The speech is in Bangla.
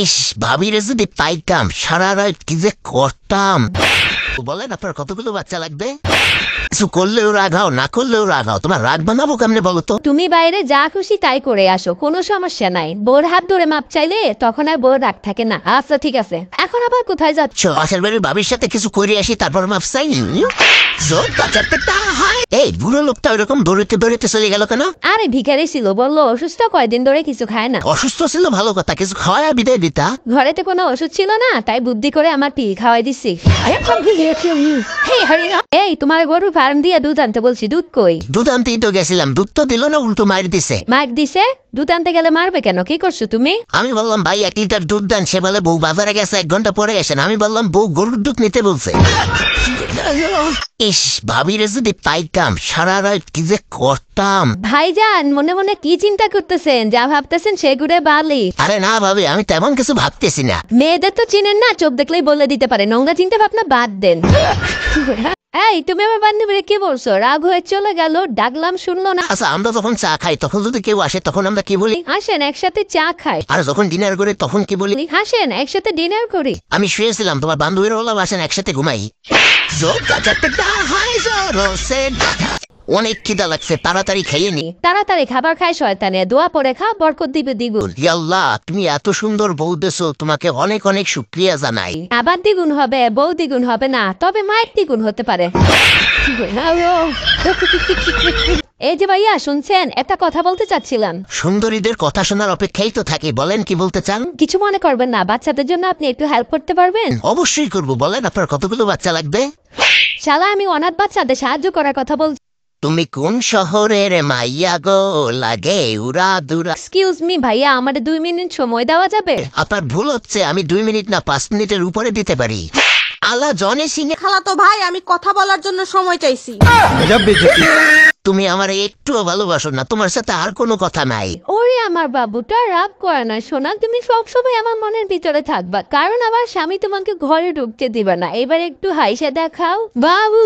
ইস, ভাবিরে যদি পাইতাম সারা রাত কি যে করতাম। বলেন আপনার কতগুলো বাচ্চা লাগবে? কিছু করলেও রাগাও, না করলেও রাগাও, তোমার রাগ বানাবো কেমনে বলো তো? তুমি বাইরে যা খুশি তাই করে আসো, কোনো সমস্যা নাই। বোর হাত ধরে মাপ চাইলে তখন আর বোর রাগ থাকে না। আচ্ছা ঠিক আছে, এখন আবার কোথায় যাচ্ছ? আসার বাড়ির ভাবির সাথে কিছু করে আসি, তারপর মাপ চাই। এই বুড়ো লোকটা ওইরকম দৌড়িতে দৌড়িতে চলে গেল কেন? আরে ভিখারি ছিল, বললো অসুস্থ, কয়দিন ধরে কিছু খায় না। অসুস্থ ছিল ভালো কথা, কিছু খাওয়া বিদায় দিতা। ঘরেতে কোনো ওষুধ ছিল না, তাই বুদ্ধি করে আমার পি খাওয়াই দিচ্ছি। এই তোমার গরু ফার্ম দিয়ে দুধ আনতে বলছি, দুধ কই? দুধ আনতেই তো গেছিলাম, দুধ তো দিল না, উল্টো মার দিছে। মার দিছে? দুধ আনতে গেলে মারবে কেন? কি করছো তুমি? আমি বললাম ভাই 1 লিটার দুধ দেন, সে বলে বউ বাজারে গেছে, 1 ঘন্টা পরে গেছেন। আমি বললাম বউ গরুর দুধ নিতে বলছে। ইস, ভাবিরে যদি পাইতাম সারা রাত কি যে করতাম। ভাইজান মনে মনে কি চিন্তা করতেছেন? যা ভাবতেছেন সেগুড়ে বালি। আরে না ভাবি, আমি তেমন কিছু ভাবতেছি না। মেয়েদের তো চিনেন না, চোখ দেখলেই বলে দিতে পারে। নোংরা চিন্তা ভাবনা বাদ দেন। এই তুমি আমার বান্ধবীরে কি বলছো? রাগ হয়ে চলে গেল, ডাকলাম শুনলো না। আচ্ছা, আমরা যখন চা খাই তখন যদি কেউ আসে তখন আমরা কি বলি? আসেন একসাথে চা খাই। আর যখন ডিনার করে তখন কি বলি? হাসেন একসাথে ডিনার করি। আমি শুয়েছিলাম, তোমার বান্ধবীরা বললাম আসেন একসাথে ঘুমাই। অনেক খিদা লাগছে, তাড়াতাড়ি খেয়ে নি। তাড়াতাড়ি খাবার খায় শয়তানে, দোয়া পরে খা, বরকত দিবে দ্বিগুণ। আল্লাহ, তুমি এত সুন্দর বউ দেছো, তোমাকে অনেক অনেক শুকরিয়া জানাই। আবার দ্বিগুণ হবে, বউ দ্বিগুণ হবে না, তবে মায়ের দ্বিগুণ হতে পারে। এই যে ভাইয়া শুনছেন, একটা কথা বলতে চাচ্ছিলাম। সুন্দরীদের কথা শোনার অপেক্ষাই তো থাকি, বলেন কি বলতে চান? কিছু মনে করবেন না, বাচ্চাদের জন্য আপনি একটু হেল্প করতে পারবেন? অবশ্যই করব, বলেন আপনার কতগুলো বাচ্চা লাগবে? শালা, আমি অনাথ বাচ্চাদের সাহায্য করার কথা বলছি। তুমি কোন শহরের মাইয়া গো, লাগে উড়া দুরা। এক্সকিউজ মি ভাইয়া, আমাদের 2 মিনিট সময় দেওয়া যাবে? আপনার ভুল হচ্ছে, আমি 2 মিনিট না 5 মিনিটের উপরে দিতে পারি। আলা জনে সিং। খালাতো ভাই, আমি কথা বলার জন্য সময় চাইছি। তুমি আমার একটুও ভালোবাসো না, তোমার সাথে আর কোনো কথা নাই। ওরে আমার বাবুটা, রাগ করে না সোনা, তুমি সবসময় আমার মনের ভিতরে থাকবা, কারণ আমার স্বামী তোমাকে ঘরে ঢুকতে দিবে না। এবার একটু হাইসে দেখাও বাবু।